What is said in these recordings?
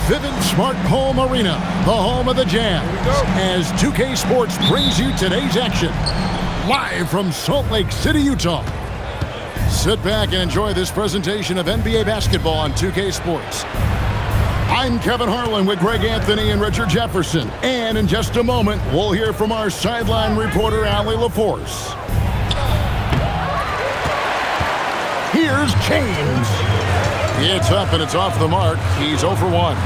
Vivint Smart Home Arena, the home of the Jazz, as 2K Sports brings you today's action, live from Salt Lake City, Utah. Sit back and enjoy this presentation of NBA basketball on 2K Sports. I'm Kevin Harlan with Greg Anthony and Richard Jefferson, and in just a moment, we'll hear from our sideline reporter, Allie LaForce. Here's James. It's up and it's off the mark. He's 0 for 1.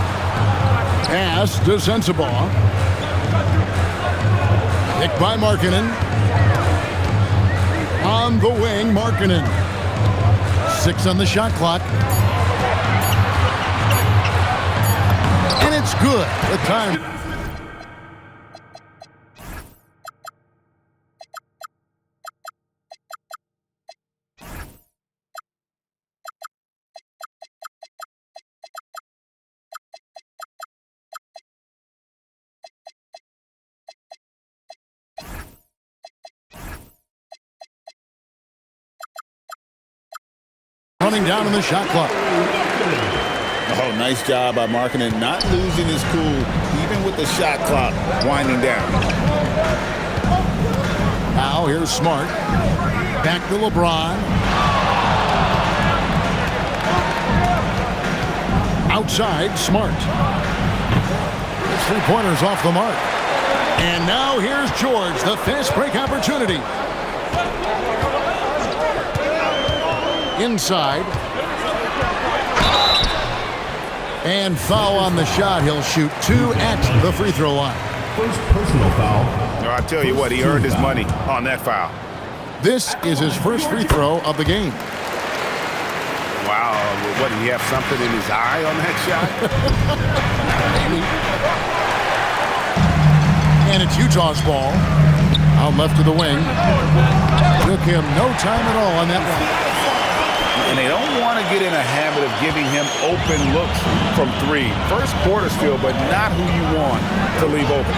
Pass to Sensabaugh. Picked by Markkanen. On the wing, Markkanen. 6 on the shot clock. And it's good. The time. Running down on the shot clock. Oh, nice job by Markkanen, not losing his cool, even with the shot clock winding down. Now here's Smart. Back to LeBron. Outside, Smart. His three-pointers off the mark. And now here's George, the fast break opportunity. Inside. And foul on the shot. He'll shoot 2 at the free throw line. First personal foul. I tell you what, he earned his money on that foul. This is his first free throw of the game. Wow, what, did he have something in his eye on that shot? And it's Utah's ball. Out left to the wing. Took him no time at all on that one. And they don't want to get in a habit of giving him open looks from 3. First quarter still, but not who you want to leave open.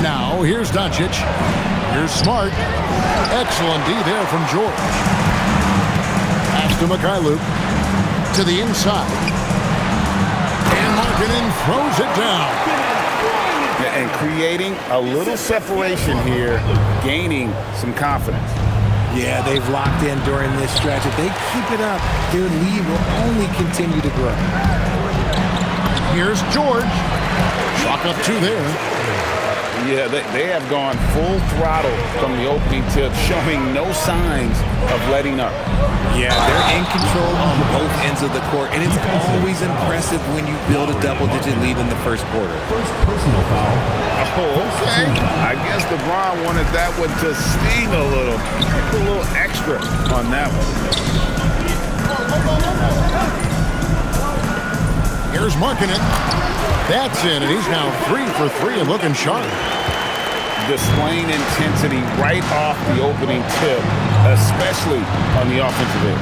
Now, here's Doncic. Here's Smart. Excellent D there from George. Pass to Mikhailuk. To the inside. And Markkanen throws it down. And creating a little separation here, gaining some confidence. Yeah, they've locked in during this stretch. If they keep it up, their lead will only continue to grow. Here's George. Chalk up 2 there. Yeah, they have gone full throttle from the opening tip, showing no signs of letting up. Yeah, they're in control on both ends of the court, and it's always impressive when you build a double-digit lead in the first quarter. First personal foul. Oh, okay. I guess LeBron wanted that one to sting a little. Put a little extra on that one. Here's Markkanen. That's in, and he's now 3 for 3 and looking sharp. Displaying intensity right off the opening tip, especially on the offensive end.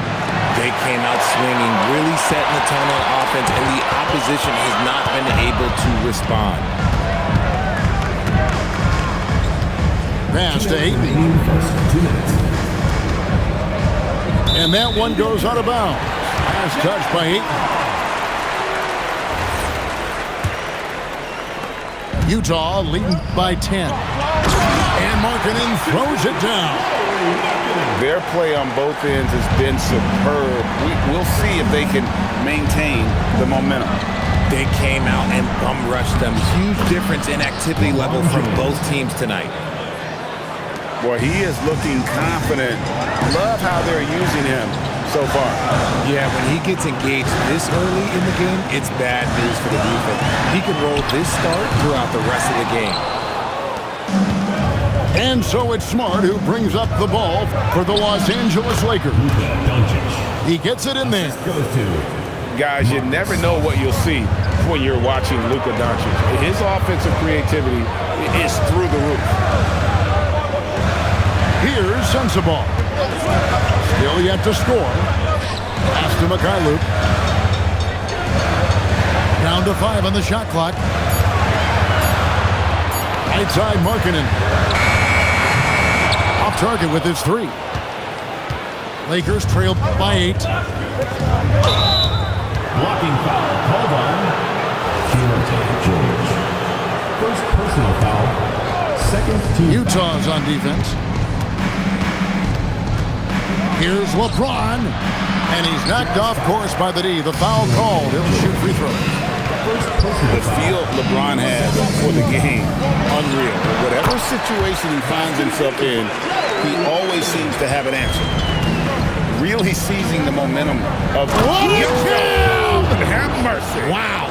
They came out swinging, really setting the tone on offense, and the opposition has not been able to respond. Pass to Ayton. And that one goes out of bounds. Pass touched by Ayton. Utah leading by 10. And Markkanen throws it down. Their play on both ends has been superb. We'll see if they can maintain the momentum. They came out and bum rushed them. Huge difference in activity level from both teams tonight. Boy, he is looking confident. Love how they're using him so far. Yeah, when he gets engaged this early in the game, it's bad news for the defense. He can roll this start throughout the rest of the game. And so it's Smart who brings up the ball for the Los Angeles Lakers. He gets it in there. Guys, you never know what you'll see when you're watching Luka Doncic. His offensive creativity is through the roof. Here's Sensabaugh. Still yet to score. Pass to Mikhailuk. Down to 5 on the shot clock. Right side Markkanen. Off target with his 3. Lakers trail by 8. Blocking foul called on Keontae George. First personal foul. Second team Utah's on defense. Here's LeBron, and he's knocked off course by the D. The foul called. He'll shoot free throws. The feel LeBron has for the game, unreal. Whatever situation he finds himself in, he always seems to have an answer. Really seizing the momentum of have mercy. Wow.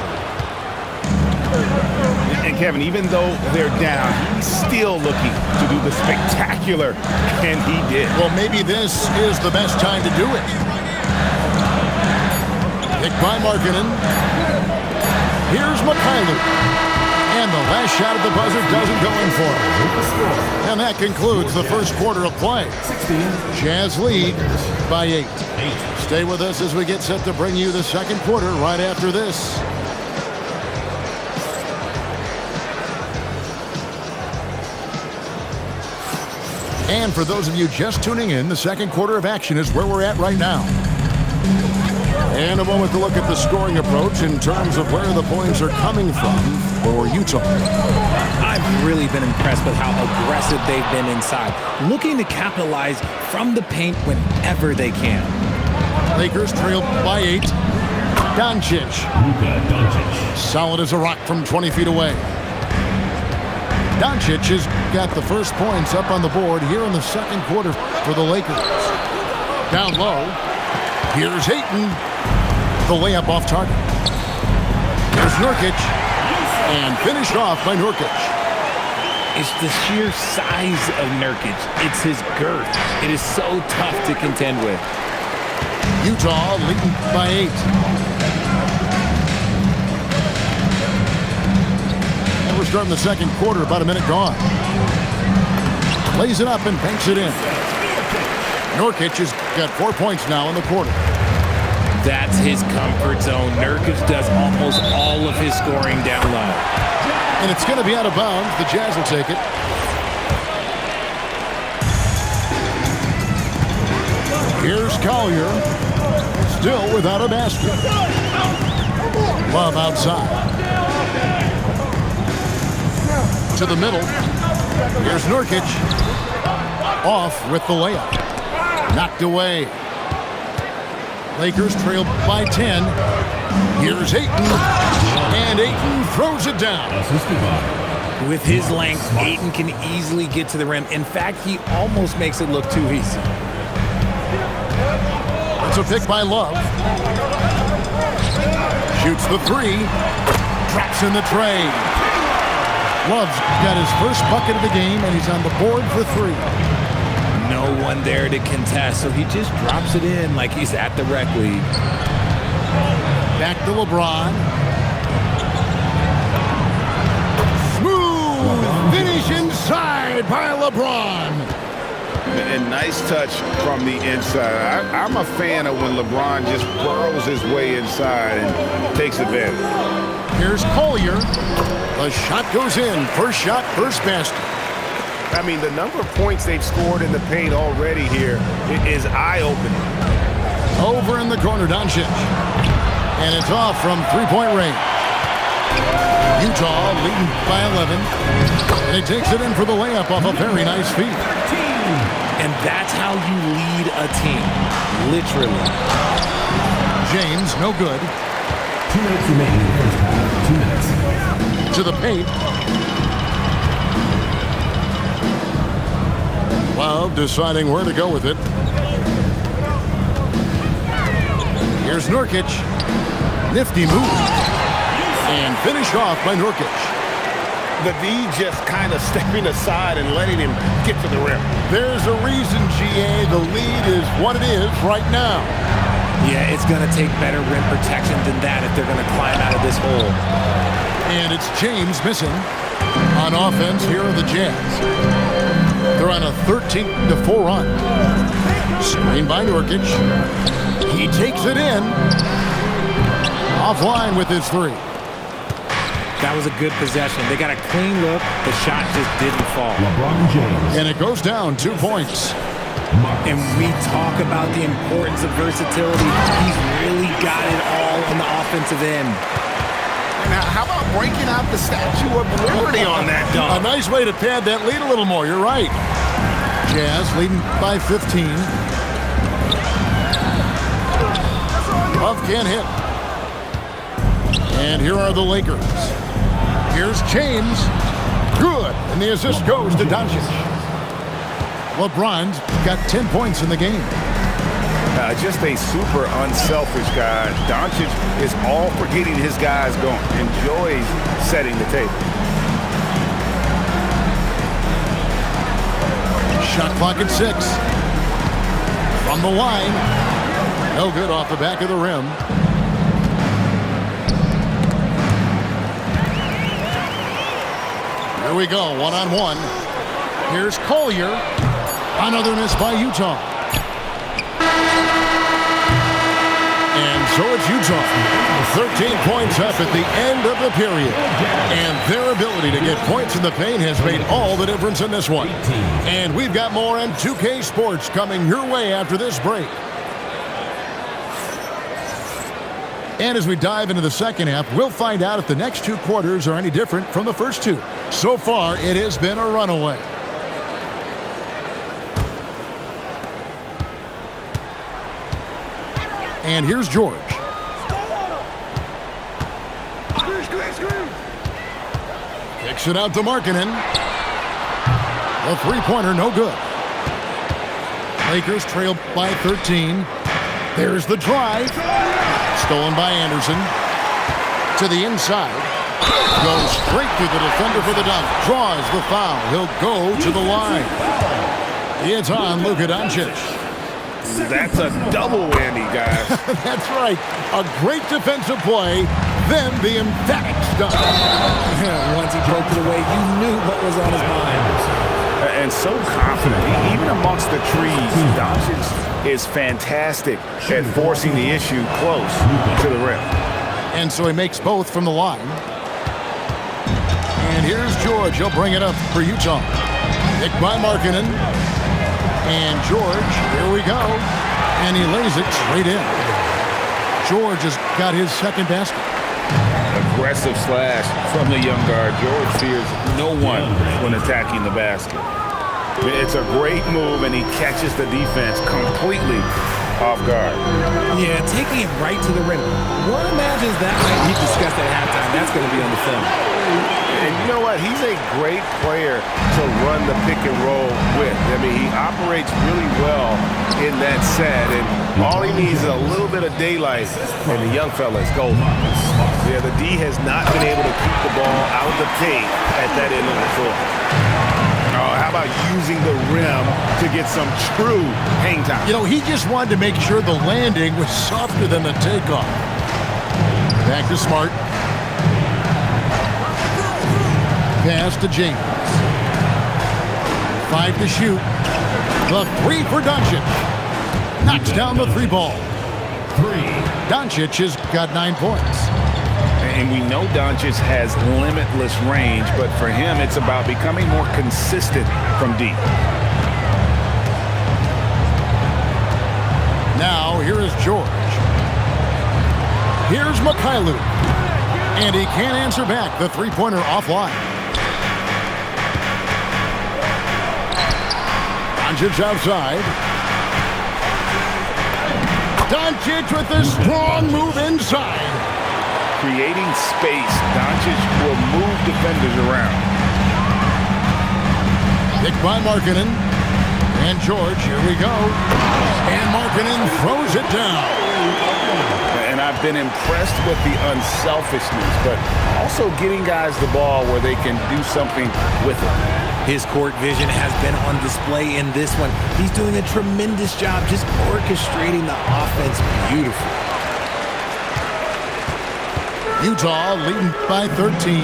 And Kevin, even though they're down, he's still looking to do the spectacular, and he did. Well, maybe this is the best time to do it. Picked by Markkanen. Here's Mikhailuk. And the last shot at the buzzer doesn't go in for him. And that concludes the first quarter of play. Jazz lead by 8. Stay with us as we get set to bring you the second quarter right after this. And for those of you just tuning in, the second quarter of action is where we're at right now. And a moment to look at the scoring approach in terms of where the points are coming from for Utah. I've really been impressed with how aggressive they've been inside, looking to capitalize from the paint whenever they can. Lakers trailed by 8. Doncic. Luka Doncic. Solid as a rock from 20 feet away. Doncic has got the first points up on the board here in the second quarter for the Lakers. Down low. Here's Ayton. The layup off target. Here's Nurkic. And finished off by Nurkic. It's the sheer size of Nurkic. It's his girth. It is so tough to contend with. Utah leading by 8. And we're starting the second quarter, about a minute gone. Lays it up and banks it in. Nurkic has got 4 points now in the quarter. That's his comfort zone. Nurkic does almost all of his scoring down low. And it's going to be out of bounds. The Jazz will take it. Here's Collier. Still without a basket. Love outside. To the middle. Here's Nurkic. Off with the layup. Knocked away. Lakers trail by 10. Here's Ayton. And Ayton throws it down. With his length, Ayton can easily get to the rim. In fact, he almost makes it look too easy. It's a pick by Love. Shoots the 3. Drops in the tray. Love's got his first bucket of the game, and he's on the board for 3. No one there to contest, so he just drops it in like he's at the rec league. Back to LeBron. Smooth finish inside by LeBron. And nice touch from the inside. I'm a fan of when LeBron just burrows his way inside and takes advantage. Here's Collier. The shot goes in. First shot, first basket. I mean, the number of points they've scored in the paint already here is eye-opening. Over in the corner, Doncic. And it's off from three-point range. Utah leading by 11. And he takes it in for the layup off a very nice feed. And that's how you lead a team. Literally. James, no good. 2 minutes remaining in the first half. 2 minutes. To the paint. Love deciding where to go with it. Here's Nurkic. Nifty move. And finished off by Nurkic. The D just kind of stepping aside and letting him get to the rim. There's a reason, GA, the lead is what it is right now. Yeah, it's going to take better rim protection than that if they're going to climb out of this hole. And it's James missing. On offense, here are the Jazz. They're on a 13-4 run. Screen by Nurkic. He takes it in. Offline with his 3. That was a good possession. They got a clean look. The shot just didn't fall. LeBron James. And it goes down 2 points. And we talk about the importance of versatility. He's really got it all on the offensive end. Now, how about breaking out the Statue of Liberty on that dunk? A nice way to pad that lead a little more. You're right. Jazz leading by 15. Love can't hit. And here are the Lakers. Here's James. Good. And the assist goes to Doncic. LeBron's got 10 points in the game. Just a super unselfish guy. Doncic is all for getting his guys going. Enjoys setting the table. Shot clock at 6. From the line. No good off the back of the rim. Here we go, one-on-one. Here's Collier. Another miss by Utah. And so it's Utah. 13 points up at the end of the period. And their ability to get points in the paint has made all the difference in this one. And we've got more on 2K Sports coming your way after this break. And as we dive into the second half, we'll find out if the next two quarters are any different from the first two. So far, it has been a runaway. And here's George. Kicks it out to Markkanen. The three-pointer, no good. Lakers trail by 13. There's the drive. Stolen by Anderson. To the inside. Goes straight through the defender for the dunk. Draws the foul. He'll go to the line. It's on Luka Doncic. That's a double whammy, guys. That's right. A great defensive play, then the emphatic stuff. Once he broke it away, you knew what was on his mind. And so confident. Even amongst the trees, Doncic is fantastic at forcing the issue close to the rim. And so he makes both from the line. And here's George. He'll bring it up for Utah. Picked by Markkanen. And George, here we go. And he lays it straight in. George has got his second basket. Aggressive slash from the young guard. George fears no one when attacking the basket. It's a great move, and he catches the defense completely off guard. Yeah, taking it right to the rim. One imagines that might be discussed at halftime. That's going to be on the film. And you know what? He's a great player to run the pick and roll with. I mean, he operates really well in that set, and all he needs is a little bit of daylight, and the young fella is golden. Yeah, the D has not been able to keep the ball out of the paint at that end of the floor. Oh, how about using the rim to get some true hang time? You know, he just wanted to make sure the landing was softer than the takeoff. Back to Smart. Pass to James. 5 to shoot. The three for Doncic. Knocks down the three ball. Doncic has got 9 points. And we know Doncic has limitless range, but for him, it's about becoming more consistent from deep. Now, here is George. Here's Mikhailuk. And he can't answer back. The three-pointer offline. Doncic outside. Doncic with a strong move inside. Creating space, Doncic will move defenders around. Picked by Markkanen. And George, here we go. And Markkanen throws it down. And I've been impressed with the unselfishness, but also getting guys the ball where they can do something with it. His court vision has been on display in this one. He's doing a tremendous job just orchestrating the offense beautifully. Utah leading by 13.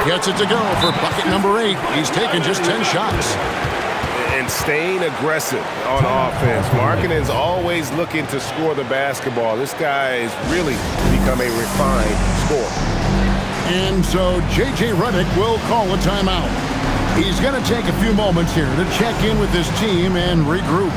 Gets it to go for bucket number 8. He's taken just 10 shots. And staying aggressive on offense. Markkanen is always looking to score the basketball. This guy has really become a refined scorer. And so J.J. Redick will call a timeout. He's going to take a few moments here to check in with his team and regroup.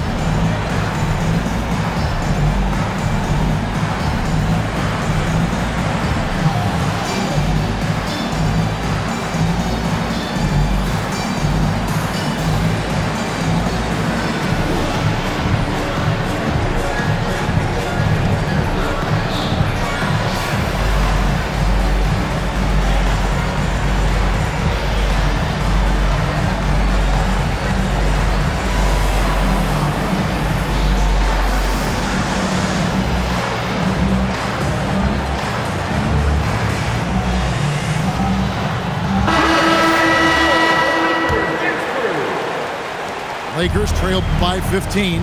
Lakers trail by 15.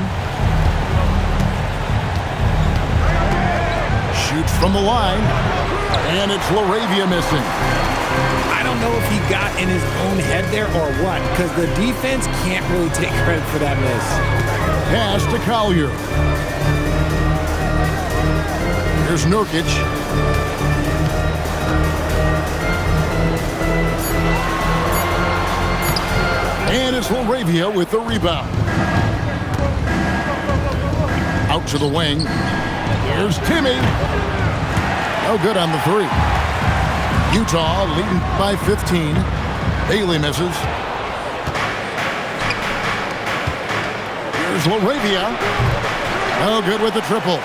Shoots from the line, and it's LaRavia missing. I don't know if he got in his own head there or what, because the defense can't really take credit for that miss. Pass to Collier. Here's Nurkic. And it's LaRavia with the rebound. Out to the wing. Here's Timmy. No good on the three. Utah leading by 15. Bailey misses. Here's LaRavia. No good with the triple.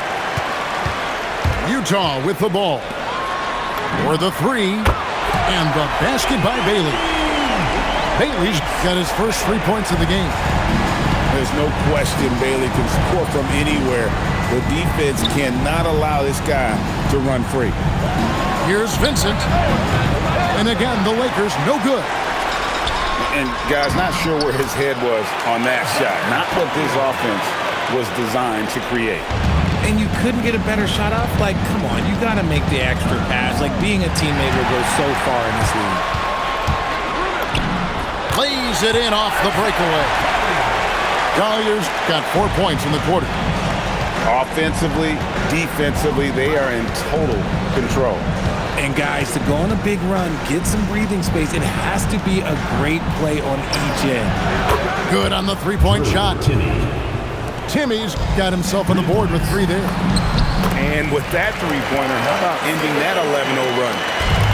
Utah with the ball. For the three. And the basket by Bailey. Bailey's got his first 3 points of the game. There's no question Bailey can score from anywhere. The defense cannot allow this guy to run free. Here's Vincent. And again, the Lakers no good. And guys, not sure where his head was on that shot. Not what this offense was designed to create. And you couldn't get a better shot off? Like, come on, you got to make the extra pass. Like, being a teammate will go so far in this league. Lays it in off the breakaway. Collier's got 4 points in the quarter. Offensively, defensively, they are in total control. And guys, to go on a big run, get some breathing space, it has to be a great play on each end. Good on the three-point shot. Timmy's got himself on the board with 3 there. And with that three-pointer, how about ending that 11-0 run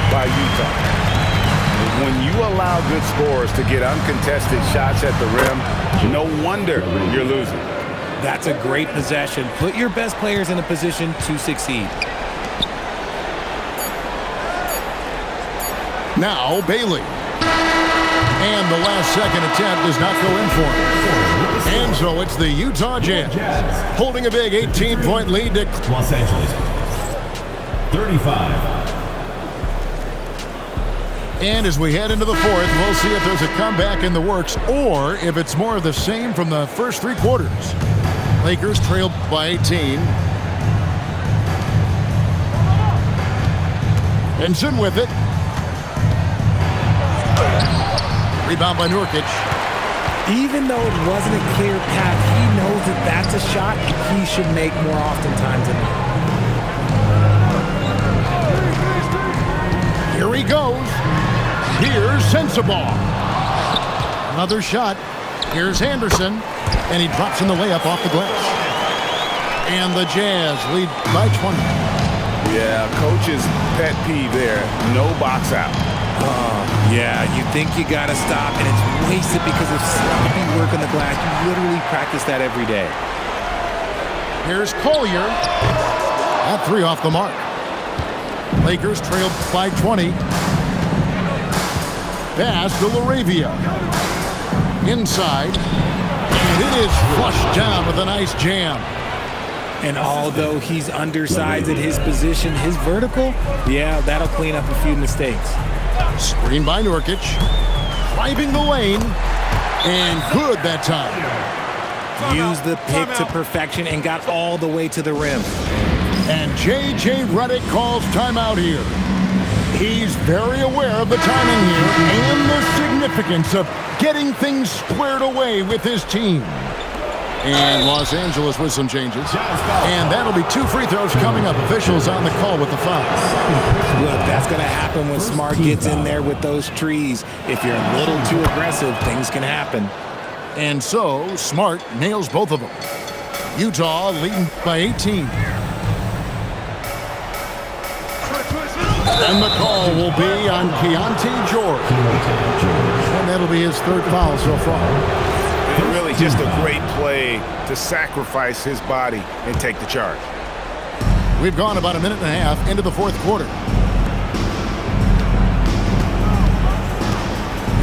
by Utah? When you allow good scorers to get uncontested shots at the rim, no wonder you're losing. That's a great possession. Put your best players in a position to succeed. Now Bailey. And the last second attempt does not go in for him. And so it's the Utah Jazz holding a big 18-point lead to Los Angeles. 35. And as we head into the fourth, we'll see if there's a comeback in the works or if it's more of the same from the first 3 quarters. Lakers trailed by 18. Benson with it. Rebound by Nurkic. Even though it wasn't a clear path, he knows that that's a shot he should make more oftentimes than not. Here he goes. Here's Sensabaugh. Another shot. Here's Anderson. And he drops in the layup off the glass. And the Jazz lead by 20. Yeah, coach's pet peeve there. No box out. Yeah, you think you got to stop, and it's wasted because of sloppy work on the glass. You literally practice that every day. Here's Collier. That 3 off the mark. Lakers trailed by 20. Pass to LaRavia. Inside. And it is flushed down with a nice jam. And although he's undersized at his position, his vertical, yeah, that'll clean up a few mistakes. Screen by Nurkic. Driving the lane. And good that time. Used the pick to perfection and got all the way to the rim. And J.J. Redick calls timeout here. He's very aware of the timing here and the significance of getting things squared away with his team. And Los Angeles with some changes. And that'll be 2 free throws coming up. Officials on the call with the foul. Look, that's That's going to happen when Smart gets in there with those trees. If you're a little too aggressive, things can happen. And so, Smart nails both of them. Utah leading by 18. And the call will be on Keontae George. And that'll be his third foul so far. And really just a great play to sacrifice his body and take the charge. We've gone about a minute and a half into the fourth quarter.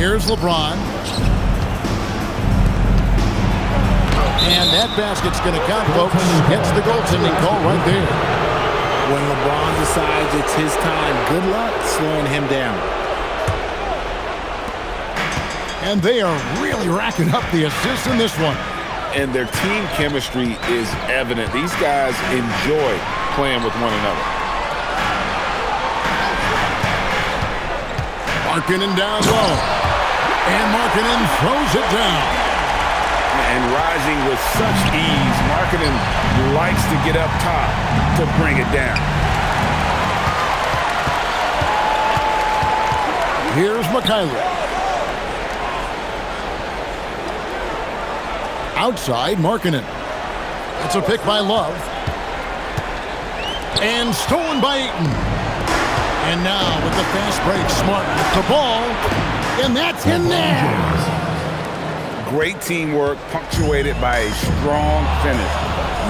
Here's LeBron. And that basket's going to count, folks. Gets the goaltending call right there. When LeBron decides it's his time, good luck slowing him down. And they are really racking up the assists in this one. And their team chemistry is evident. These guys enjoy playing with one another. Markkanen down low. And Markkanen throws it down. And rising with such ease, Markkanen likes to get up top to bring it down. Here's Mikhailuk. Outside, Markkanen. It's a pick by Love. And stolen by Ayton. And now with the fast break, Smart with the ball. And that's in there. Great teamwork punctuated by a strong finish.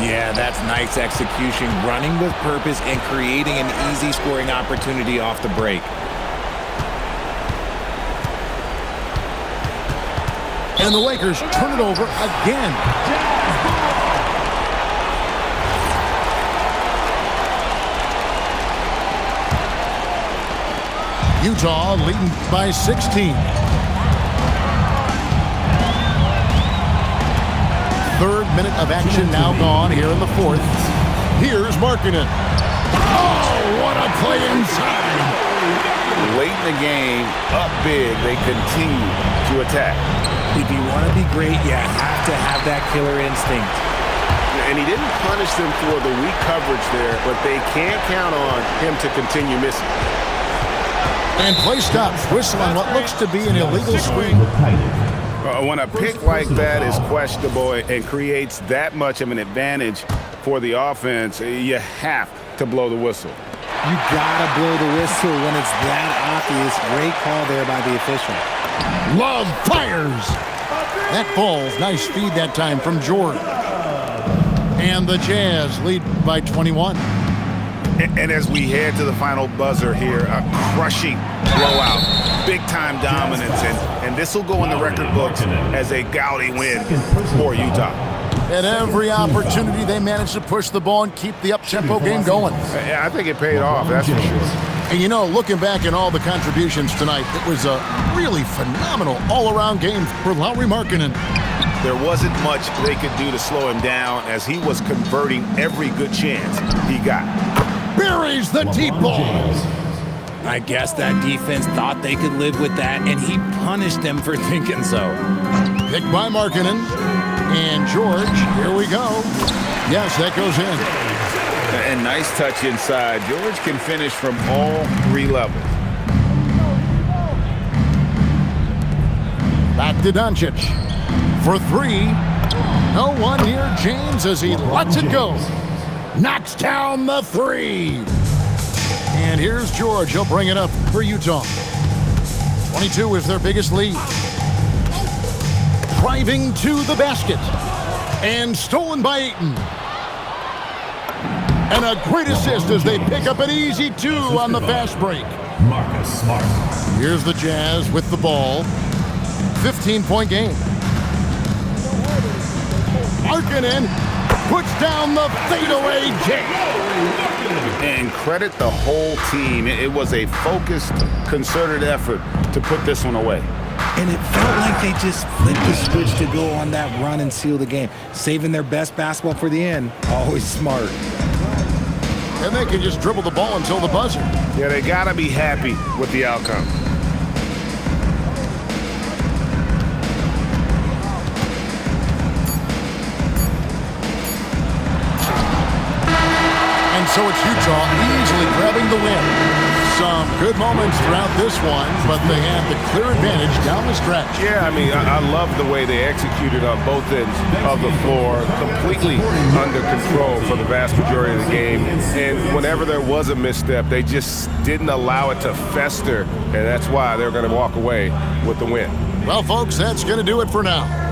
Yeah, that's nice execution, running with purpose and creating an easy scoring opportunity off the break. And the Lakers turn it over again. Utah leading by 16. Third minute of action now gone here in the fourth. Here's Markkanen. Oh, what a play inside. Late in the game, up big, they continue to attack. If you want to be great, you have to have that killer instinct. And he didn't punish them for the weak coverage there, but they can't count on him to continue missing. And play stops. Whistle on what looks to be an illegal screen. When a pick like that is questionable and creates that much of an advantage for the offense, you have to blow the whistle. You gotta blow the whistle when it's that obvious. Great call there by the official. Love fires. That falls. Nice feed that time from George. And the Jazz lead by 21. And as we head to the final buzzer here, a crushing blowout, big-time dominance, and this will go in the record books as a gaudy win for Utah. At every opportunity, they managed to push the ball and keep the up-tempo game going. Yeah, I think it paid off, that's for sure. And you know, looking back at all the contributions tonight, it was a really phenomenal all-around game for Lauri Markkanen. There wasn't much they could do to slow him down as he was converting every good chance he got. Buries the deep ball. I guess that defense thought they could live with that, and he punished them for thinking so. Picked by Markkanen. And George, here we go. Yes, that goes in. And nice touch inside. George can finish from all three levels. Back to Doncic. For three. No one near James as he lets it go. Knocks down the three. And here's George. He'll bring it up for Utah. 22 is their biggest lead. Driving to the basket. And stolen by Ayton. And a great assist as they pick up an easy two on the fast break. Marcus Smart. Here's the Jazz with the ball. 15-point game. Markkanen puts down the fadeaway jam. And credit the whole team. It was a focused, concerted effort to put this one away. And it felt like they just flipped the switch to go on that run and seal the game. Saving their best basketball for the end. Always smart. And they can just dribble the ball until the buzzer. Yeah, they got to be happy with the outcome. And so it's Utah easily grabbing the win. Some good moments throughout this one, but they have the clear advantage down the stretch. Yeah, I mean, I love the way they executed on both ends of the floor, completely under control for the vast majority of the game. And whenever there was a misstep, they just didn't allow it to fester, and that's why they're going to walk away with the win. Well, folks, that's going to do it for now.